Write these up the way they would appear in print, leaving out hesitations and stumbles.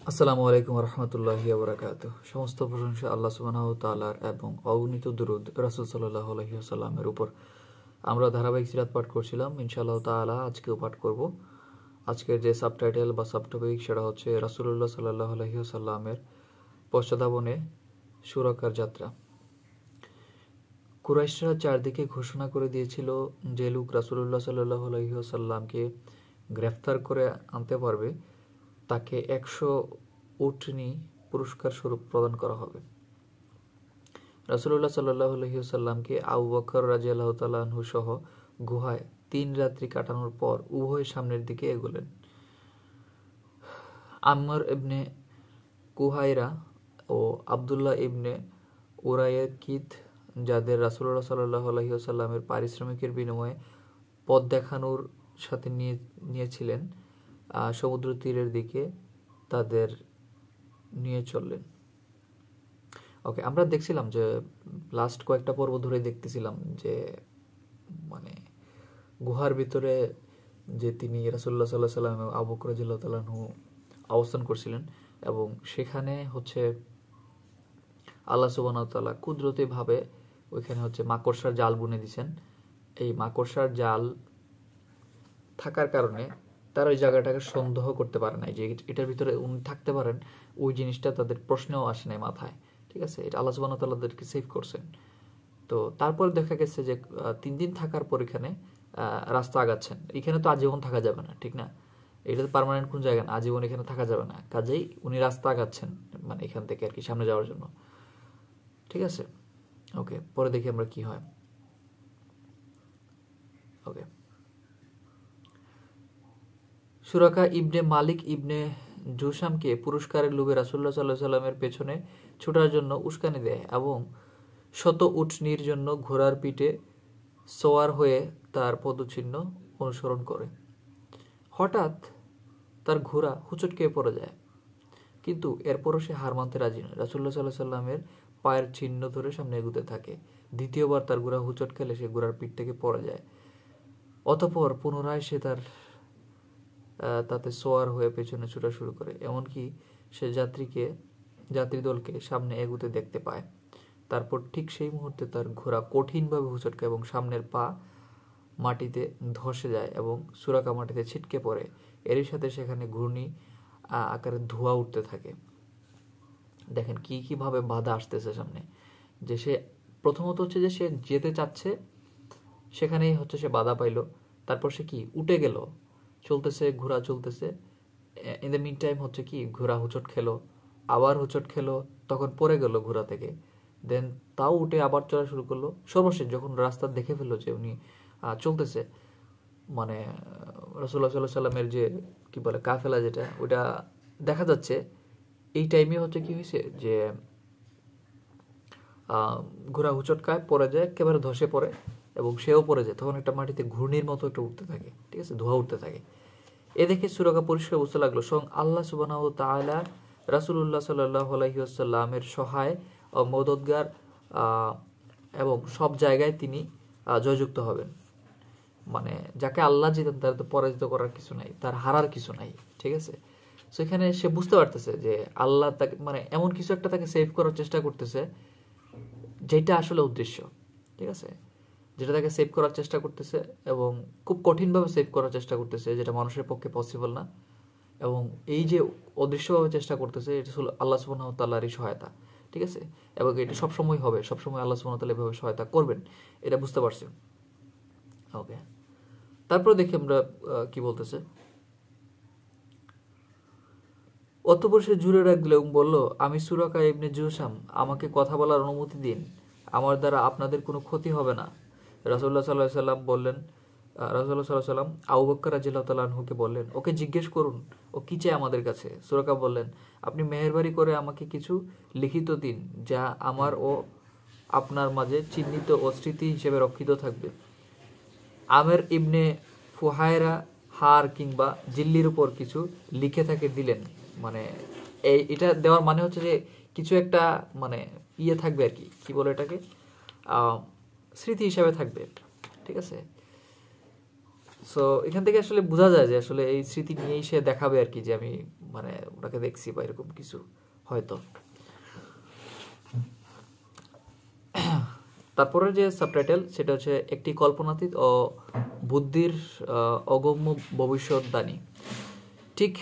আসসালামু আলাইকুম রহমতুল্লাহি ওয়া বারাকাতুহু। সমস্ত প্রশংসা আল্লাহ সুবহানাহু ওয়া তাআলার এবং অগণিত দুরূদ রাসূল সাল্লাল্লাহু আলাইহি ওয়াসাল্লামের উপর। আমরা ধারাবাহিক সিরাত পাঠ করছিলাম, ইনশাআল্লাহ তাআলা আজকেও পাঠ করব। আজকের যে সাবটাইটেল বা সাবটপিক সেটা হচ্ছে রাসূলুল্লাহ সাল্লাল্লাহু আলাইহি ওয়াসাল্লামের পশ্চাদাবনে সুরাকার যাত্রা। কুরাইশরা চারদিকে ঘোষণা করে দিয়েছিল যে লোক রাসূলুল্লাহ সাল্লাল্লাহু আলাইহি ওয়াসাল্লামকে গ্রেফতার করে আনতে পারবে তাকে 100 উটনি পুরস্কার স্বরূপ প্রদান করা হবে। রাসূলুল্লাহ সাল্লাল্লাহু আলাইহি ওয়াসাল্লামকে আবু বকর রাদিয়াল্লাহু তাআলা আনহু সহ গুহায় 3 রাত্রি কাটানোর পর উভয় সামনের দিকে এগোলেন। আম্মার ইবনে কুহাইরা ও আব্দুল্লাহ ইবনে উরাইকিত, যাদের রাসূলুল্লাহ সাল্লাল্লাহু আলাইহি ওয়াসাল্লামের পারিশ্রমিকের বিনিময়ে পথ দেখানোর সাথে নিয়েছিলেন, সমুদ্র তীরের দিকে তাদের নিয়ে চললেন। ওকে, আমরা দেখছিলাম যে লাস্ট কয়েকটা পর্ব ধরে দেখতেছিলাম যে মানে গুহার ভিতরে যে তিনি রাসূলুল্লাহ সাল্লাল্লাহু আলাইহি ওয়াসাল্লাম এবং আবু বকর রাদিয়াল্লাহু তাআলা আনহু অবস্থান করছিলেন এবং সেখানে হচ্ছে আল্লাহ সুবহানাহু ওয়া তাআলা কুদরতিভাবে ওইখানে হচ্ছে মাকড়সার জাল বুনে দিয়েছেন। এই মাকড়সার জাল থাকার কারণে তারা ওই জায়গাটাকে সন্দেহ করতে পারে নাই যে এটার ভিতরে উনি থাকতে পারেন। ওই জিনিসটা তাদের প্রশ্নেও আসে নাই মাথায়। ঠিক আছে, এটা আল্লাহ সুবহানাহু ওয়া তাআলা তাদেরকে সেভ করছেন। তো তারপর দেখা গেছে যে 3 দিন থাকার পর এখানে রাস্তা আগাচ্ছেন। এখানে তো আজীবন থাকা যাবে না, ঠিক না? এটা তো পার্মানেন্ট কোন জায়গা না, আজীবন এখানে থাকা যাবে না। কাজেই উনি রাস্তা আগাচ্ছেন মানে এখান থেকে আর কি সামনে যাওয়ার জন্য। ঠিক আছে, ওকে, পরে দেখি আমরা কি হয়। ওকে, সুরাকা ইবনে মালিক ইবনে জুশামকে পুরস্কারের লোভে রাসূলুল্লাহ সাল্লাল্লাহু আলাইহি ওয়াসাল্লামের পেছনে ছোটার জন্য উস্কানি দেয় এবং শত উটনির জন্য ঘোড়ার পিঠে সওয়ার হয়ে তার পদচিহ্ন অনুসরণ করে। হঠাৎ তার ঘোড়া হুঁচট খেয়ে পড়ে যায়, কিন্তু এরপরও সে হার মানতে রাজি নয়। রাসূলুল্লাহ সাল্লাল্লাহু আলাইহি ওয়াসাল্লামের পায়ের চিহ্ন ধরে সামনে এগুতে থাকে। দ্বিতীয়বার তার ঘোড়া হুঁচট খেলে সে ঘোড়ার পিঠ থেকে পড়ে যায়। অতঃপর পুনরায় সে তাতে সোয়ার হয়ে পেছনে ছোটা শুরু করে, এমনকি সে যাত্রী দলকে সামনে এগুতে দেখতে পায়। তারপর ঠিক সেই মুহূর্তে তার ঘোড়া কঠিনভাবে হুঁচটকে এবং সামনের পা মাটিতে ধসে যায় এবং সুরাকা মাটিতে ছিটকে পড়ে। এরই সাথে সেখানে ঘূর্ণি আকারে ধোঁয়া উঠতে থাকে। দেখেন কিভাবে বাধা আসতেছে সামনে। যে সে প্রথমত হচ্ছে যে সে যেতে চাচ্ছে, সেখানেই হচ্ছে সে বাধা পাইল। তারপর সে কি উঠে গেল, চলতেছে, ঘোড়া চলতেছে। ইন দ্য মিন টাইম হচ্ছে কি ঘোড়া হুঁচট খেলো, আবার হুঁচট খেলো, তখন পড়ে গেল ঘোড়া থেকে। দেন তাও উঠে আবার চলা শুরু করলো। সর্বশেষ যখন রাস্তা দেখে ফেললো যে উনি চলতেছে, মানে রাসূলুল্লাহ সাল্লাল্লাহু আলাইহি সাল্লামের যে কি বলে কাফেলা যেটা, ওটা দেখা যাচ্ছে। এই টাইমে হচ্ছে কি হয়েছে যে ঘোড়া হুঁচট খায়, পড়ে যায়, একেবারে ধসে পড়ে এবং সেও পড়ে যায়। তখন একটা মাটিতে ঘূর্ণির মতো একটা উঠতে থাকে, ঠিক আছে, ধোঁয়া উঠতে থাকে। এ দেখে সুরাকা পরিষ্কার বুঝতে লাগলো স্বয়ং আল্লাহ সুবহানাহু ওয়া তাআলা রাসূলুল্লাহ সাল্লাল্লাহু আলাইহি ওয়াসাল্লামের সহায় ও মদদগার এবং সব জায়গায় তিনি জয়যুক্ত হবেন। মানে যাকে আল্লাহ জিতেন তার তো পরাজিত করার কিছু নাই, তার হারার কিছু নাই। ঠিক আছে, সেখানে সে বুঝতে পারতেছে যে আল্লাহ তাকে মানে এমন কিছু একটা তাকে সেভ করার চেষ্টা করতেছে যেটা আসলে উদ্দেশ্য। ঠিক আছে, যেটা তাকে সেভ করার চেষ্টা করতেছে এবং খুব কঠিনভাবে সেভ করার চেষ্টা করতেছে, যেটা মানুষের পক্ষে পসিবল না। এবং এই যে অদৃশ্যভাবে চেষ্টা করতেছে, এটা হলো আল্লাহ সুবহানাহু ওয়া তাআলারই সহায়তা। ঠিক আছে, এবং এটা সবসময় হবে, সবসময় আল্লাহ সুবহানাহু ওয়া তাআলা এভাবে সহায়তা করবেন, এটা বুঝতে পারছি। ওকে, তারপর দেখি আমরা কি বলতেছে। অতঃপর সে জুড়ে রাখল এবং বলল, আমি সুরাকা ইবনে জুশাম, আমাকে কথা বলার অনুমতি দিন, আমার দ্বারা আপনাদের কোনো ক্ষতি হবে না। রাসূলুল্লাহ সাল্লাল্লাহু আলাইহি সাল্লাম বললেন, রাসূলুল্লাহ সাল্লাল্লাহু আলাইহি সাল্লাম আবু বকর রাদিয়াল্লাহু তাআলা আনহুকে বললেন, ওকে জিজ্ঞেস করুন ও কি চায় আমাদের কাছে। সুরাকা বললেন, আপনি মেহেরবানি করে আমাকে কিছু লিখিত দিন যা আমার ও আপনার মাঝে চিহ্নিত ও স্মৃতি হিসেবে রক্ষিত থাকবে। আমের ইবনে ফুহায়রা হার কিংবা জিল্লির উপর কিছু লিখে থাকে দিলেন। মানে এটা দেওয়ার মানে হচ্ছে যে কিছু একটা মানে ইয়ে থাকবে আর কি, কি বলে এটাকে, স্মৃতি হিসাবে থাকবে। ঠিক আছে, সো এখান থেকে আসলে বোঝা যায় যে আসলে এই স্মৃতি নিয়েই সে দেখাবে আর কি, যে আমি মানে ওনাকে দেখছি বা এরকম কিছু হয়তো। তারপরে যে সাবটাইটেল সেটা হচ্ছে একটি কল্পনাতীত ও বুদ্ধির অগম্য ভবিষ্যৎবাণী। ঠিক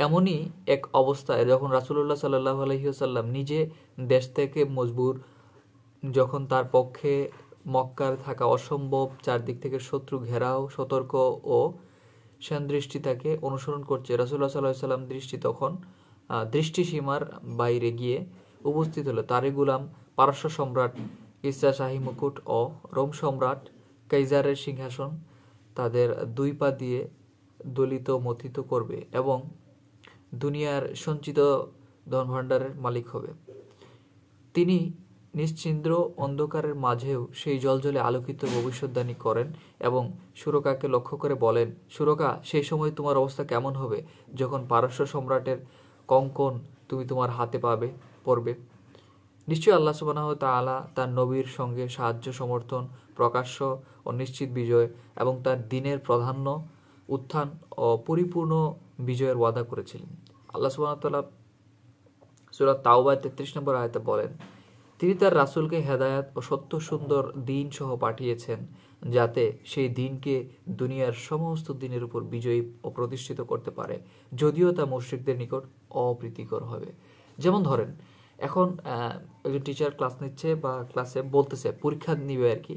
এমনই এক অবস্থায় যখন রাসূলুল্লাহ সাল্লাল্লাহু আলাইহি ওয়াসাল্লাম নিজে দেশ থেকে মজবুর, যখন তার পক্ষে মক্কার থাকা অসম্ভব, চারদিক থেকে শত্রু ঘেরাও, সতর্ক ও সেনদৃষ্টি তাকে অনুসরণ করছে, রাসূলুল্লাহ সাল্লাল্লাহু আলাইহি ওয়াসাল্লাম দৃষ্টি তখন দৃষ্টিসীমার বাইরে গিয়ে উপস্থিত হলো তারই গুলাম পারস্য সম্রাট কিসরা শাহী মুকুট ও রোম সম্রাট কাইজারের সিংহাসন তাদের দুই পা দিয়ে দলিত মথিত করবে এবং দুনিয়ার সঞ্চিত ধনভাণ্ডারের মালিক হবে। তিনি নিশ্চিন্দ্র অন্ধকারের মাঝেও সেই জ্বলজ্বলে আলোকিত ভবিষ্যদ্বাণী করেন এবং সুরকাকে লক্ষ্য করে বলেন, সুরকা, সেই সময় তোমার অবস্থা কেমন হবে যখন পারস্য সম্রাটের কঙ্কন তুমি তোমার হাতে পড়বে। নিশ্চয়ই আল্লাহ সুবহানাহু ওয়া তাআলা তার নবীর সঙ্গে সাহায্য সমর্থন, প্রকাশ্য ও নিশ্চিত বিজয় এবং তার দ্বীনের প্রাধান্য, উত্থান ও পরিপূর্ণ বিজয়ের ওয়াদা করেছিলেন। আল্লাহ সুবহানাহু ওয়া তাআলা সূরা তাওবা ৩৩ নম্বর আয়াতে বলেন, তিনি তার রাসূলকে হেদায়াত ও সত্য সুন্দর দ্বীন সহ পাঠিয়েছেন, যাতে সেই দ্বীনকে দুনিয়ার সমস্ত দ্বীনের উপর বিজয়ী ও প্রতিষ্ঠিত করতে পারে, যদিও তা মুশরিকদের নিকট অপ্রীতিকর হবে। যেমন ধরেন, এখন একজন টিচার ক্লাস নিচ্ছে বা ক্লাসে বলতেছে, পরীক্ষা নিবে আর কি,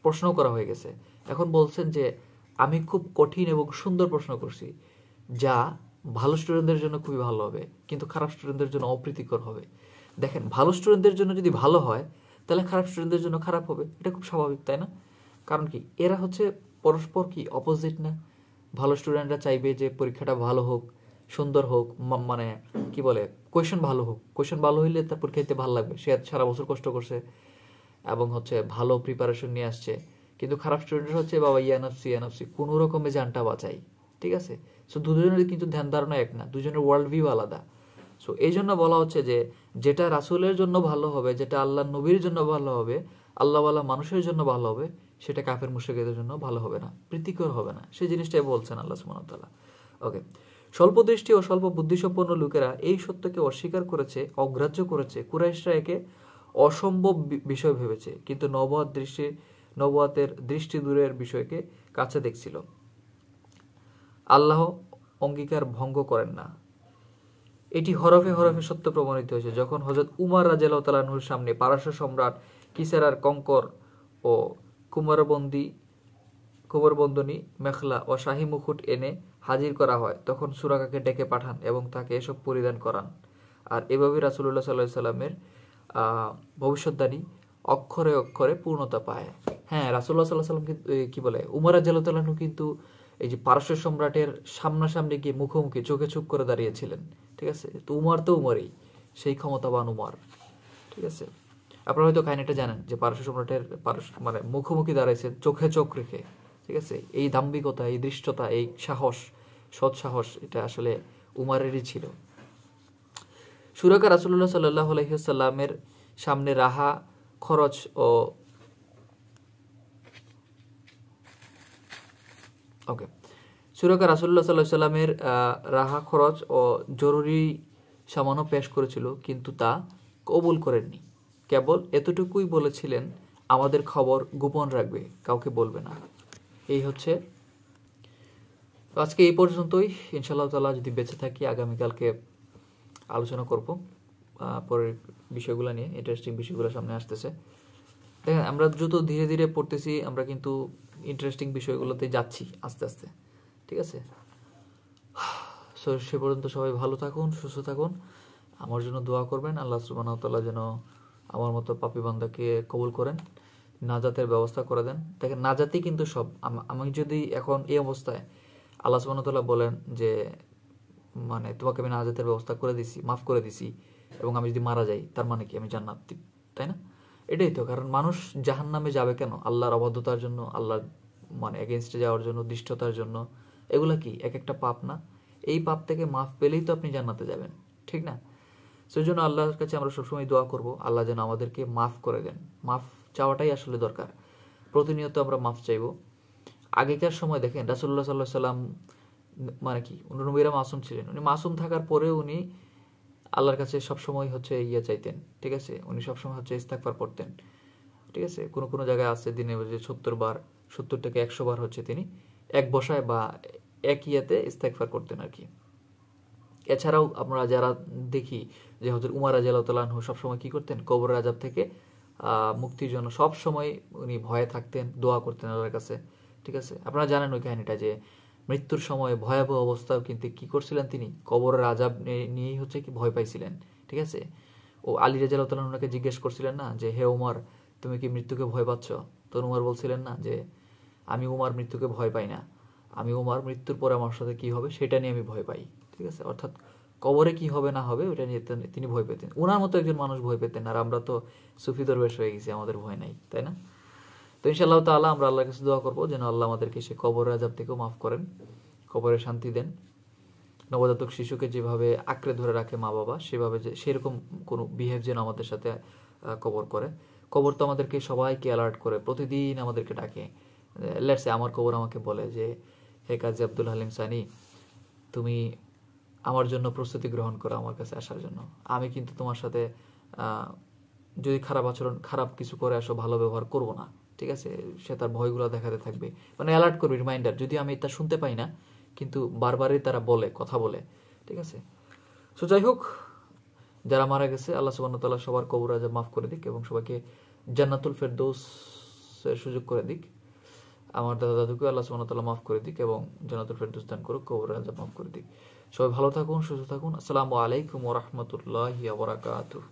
প্রশ্ন করা হয়ে গেছে। এখন বলছেন যে আমি খুব কঠিন এবং সুন্দর প্রশ্ন করছি, যা ভালো স্টুডেন্টদের জন্য খুবই ভালো হবে, কিন্তু খারাপ স্টুডেন্টদের জন্য অপ্রীতিকর হবে। দেখেন, ভালো স্টুডেন্টদের জন্য যদি ভালো হয়, তাহলে খারাপ স্টুডেন্টদের জন্য খারাপ হবে, এটা খুব স্বাভাবিক, তাই না? কারণ কি, এরা হচ্ছে পরস্পর কি অপোজিট না? ভালো স্টুডেন্টরা চাইবে যে পরীক্ষাটা ভালো হোক, সুন্দর হোক, মানে কি বলে, কোয়েশন ভালো হোক। কোয়েশন ভালো হইলে তার পরীক্ষা দিতে ভালো লাগবে, সে সারা বছর কষ্ট করছে এবং হচ্ছে ভালো প্রিপারেশন নিয়ে আসছে। কিন্তু খারাপ স্টুডেন্টরা হচ্ছে বাবা ইয়ানফসি কোনো রকমে জানটা বাঁচাই, ঠিক আছে? সো দুজনের কিন্তু ধ্যান ধারণা এক না, দুজনের ওয়ার্ল্ড ভিউ আলাদা। সো এই জন্য বলা হচ্ছে যে যেটা রাসূলের জন্য ভালো হবে, যেটা আল্লাহ নবীর জন্য ভালো হবে, আল্লাহওয়ালা মানুষের জন্য ভালো হবে, সেটা কাফের মুশরিকদের জন্য ভালো হবে না, প্রীতিকর হবে না। সেই জিনিসটাই বলছেন আল্লাহ সুবহানাহু ওয়া তাআলা। ওকে, স্বল্প দৃষ্টি ও স্বল্প বুদ্ধিসম্পন্ন লোকেরা এই সত্যকে অস্বীকার করেছে, অগ্রাহ্য করেছে। কুরাইশরা একে অসম্ভব বিষয় ভেবেছে, কিন্তু নবুয়াতের দৃষ্টি দূরের বিষয়কে কাছে দেখছিল। আল্লাহ অঙ্গীকার ভঙ্গ করেন না। এটি হরফে হরফে সত্য প্রমাণিত হয়েছে যখন হযরত উমর রাদিয়াল্লাহু তাআলা আনহুর সামনে পারস্য সম্রাট কিসরার কঙ্কর ও কুমরবন্দনী মেখলা ও শাহী মুকুট এনে হাজির করা হয়, তখন সুরাকাকে ডেকে পাঠান এবং তাকে এসব পরিধান করান। আর এভাবে রাসূলুল্লাহ সাল্লাল্লাহু আলাইহি সাল্লামের ভবিষ্যদ্বাণী অক্ষরে অক্ষরে পূর্ণতা পায়। হ্যাঁ, রাসূলুল্লাহ সাল্লাল্লাহু আলাইহি সাল্লাম কি বলে, উমর রাদিয়াল্লাহু তাআলা আনহু কিন্তু এই যে পারস্য সম্রাটের সামনাসামনি গিয়ে মুখোমুখি চোখে চোখ করে দাঁড়িয়েছিলেন, ঠিক আছে? তো উমরই সেই ক্ষমতাবান উমর, ঠিক আছে? আপনারা হয়তো কাহিনীটা জানেন যে পারস্য সম্রাটের মানে মুখোমুখি দাঁড়াইছে চোখে চোখ রেখে, ঠিক আছে? এই দাম্ভিকতা, এই দৃষ্টতা, এই সাহস, সৎ সাহস, এটা আসলে উমরেরই ছিল। সুরাকা রাসূলুল্লাহ সাল্লাল্লাহু আলাইহি ওয়াসাল্লামের সামনে রাহা খরচ ও সুরাকা রাসূলুল্লাহ সাল্লাল্লাহু আলাইহি ওয়াসাল্লামের রাহা খরচ ও জরুরি সামান্য পেশ করেছিল, কিন্তু তা কবুল করেননি। কেবল এতটুকুই বলেছিলেন, আমাদের খবর গোপন রাখবে, কাউকে বলবে না। এই হচ্ছে আজকে এই পর্যন্তই। ইনশাআল্লাহ তাআলা যদি বেঁচে থাকি, আগামীকালকে আলোচনা করব পরের বিষয়গুলো নিয়ে। ইন্টারেস্টিং বিষয়গুলো সামনে আসতেছে। দেখেন, আমরা যত ধীরে ধীরে পড়তেছি, আমরা কিন্তু ইন্টারেস্টিং বিষয়গুলোতে যাচ্ছি আস্তে আস্তে, ঠিক আছে? সো সে পর্যন্ত সবাই ভালো থাকুন, সুস্থ থাকুন, আমার জন্য দোয়া করবেন। আল্লাহ সুবহানাহু ওয়া তাআলা যেন আমার মতো পাপী বান্দাকে কবুল করেন, নাজাতের ব্যবস্থা করে দেন। দেখেন, নাজাতই কিন্তু সব। আমি যদি এখন এই অবস্থায় আল্লাহ সুবহানাহু ওয়া তাআলা বলেন যে মানে তোমাকে আমি নাজাতের ব্যবস্থা করে দিছি, মাফ করে দিছি, এবং আমি যদি মারা যাই, তার মানে কি আমি জান্নাত দিব, তাই না? এটাই তো। কারণ মানুষ জাহান্নামে যাবে কেন? আল্লাহর অবাধ্যতার জন্য, আল্লাহর মানে এগেইনস্টে যাওয়ার জন্য, দৃষ্টতার জন্য। এগুলা কি এক একটা পাপ না? এই পাপ থেকে মাফ পেলেই তো আপনি জান্নাতে যাবেন, ঠিক না? সেই জন্য আল্লাহর কাছে আমরা সবসময় দোয়া করব, আল্লাহ যেন আমাদেরকে মাফ করে দেন। মাফ চাওয়াটাই আসলে দরকার। প্রতিনিয়ত আমরা মাফ চাইব। আগেকার সময় দেখেন রাসূলুল্লাহ সাল্লাল্লাহু আলাইহি সাল্লাম মানে কি, নবীরা মাসুম ছিলেন, উনি মাসুম থাকার পরেও উনি আল্লাহর কাছে সবসময় হচ্ছে ইয়ে চাইতেন, ঠিক আছে, উনি সবসময় হচ্ছে ইস্তেগফার পড়তেন, ঠিক আছে। কোনো কোনো জায়গায় আছে দিনে যে 70 বার, 70 থেকে 100 বার হচ্ছে তিনি এক বসায় বা এক ইয়েতে ইস্তেগফার করতেন আর কি। এছাড়াও আমরা যারা দেখি যে হযরত উমর রাদিয়াল্লাহু তাআলা আনহু সবসময় কি করতেন, কবরের আযাব থেকে মুক্তির জন্য সব সময় উনি ভয়ে থাকতেন, দোয়া করতেন আল্লাহর কাছে, ঠিক আছে। আপনারা জানেন ওই কাহিনীটা যে মৃত্যুর সময় ভয়াবহ অবস্থাও কিন্তু কি করছিলেন, তিনি কবরের আযাব নিয়েই হচ্ছে কি ভয় পাইছিলেন, ঠিক আছে। ও আলী রাদিয়াল্লাহু তাআলা ওনাকে জিজ্ঞেস করছিলেন না যে হে ওমর, তুমি কি মৃত্যুকে ভয় পাচ্ছ? তো উমর বলছিলেন না যে আমি উমর মৃত্যুকে ভয় পাই না, আমি উমর মৃত্যুর পরে আমার সাথে কি হবে সেটা নিয়ে আমি ভয় পাই, ঠিক আছে। অর্থাৎ কবরে কি হবে না হবে ওটা নিয়ে তিনি ভয় পেতেন। ওনার মতো একজন মানুষ ভয় পেতেন, আর আমরা তো সুফি দরবেশ হয়ে গেছি, আমাদের ভয় নাই, তাই না? তো ইনশাআল্লাহ তাআলা আমরা আল্লাহর কাছে দোয়া করবো যেন আল্লাহ আমাদেরকে সে কবরের আযাব থেকেও মাফ করেন, কবরে শান্তি দেন। নবজাতক শিশুকে যেভাবে আঁকড়ে ধরে রাখে মা বাবা, সেভাবে যে সেরকম কোনো বিহেভ যেন আমাদের সাথে কবর করে। কবর তো আমাদেরকে সবাইকে অ্যালার্ট করে, প্রতিদিন আমাদেরকে ডাকে। লেটস সে আমার কবর আমাকে বলে যে হে কাজী আব্দুল হালিম সানি, তুমি আমার জন্য প্রস্তুতি গ্রহণ করো আমার কাছে আসার জন্য। আমি কিন্তু তোমার সাথে যদি খারাপ কিছু করে আসো, ভালো ব্যবহার করব না, ঠিক আছে। সে তার ভয়গুলো দেখাতে থাকবে, মানে অ্যালার্ট করবে, রিমাইন্ডার। যদি আমি তা শুনতে পাই না, কিন্তু বারবারই তারা বলে, কথা বলে, ঠিক আছে। সো যাই হোক, যারা মারা গেছে আল্লাহ সুবহানাহু ওয়া তাআলা সবার কবর আযাব মাফ করে দিক এবং সবাইকে জান্নাতুল ফেরদৌসের সুযোগ করে দিক। আমার দাদা দাদুকে আল্লাহ সুবহানাহু ওয়া তাআলা মাফ করে দিক এবং জান্নাতুল ফেরদৌস দান করুক, কবর আযাব মাফ করে দিক। সবাই ভালো থাকুন, সুস্থ থাকুন। আসসালামু আলাইকুম ওয়া রাহমাতুল্লাহি ওয়া বারাকাতুহু।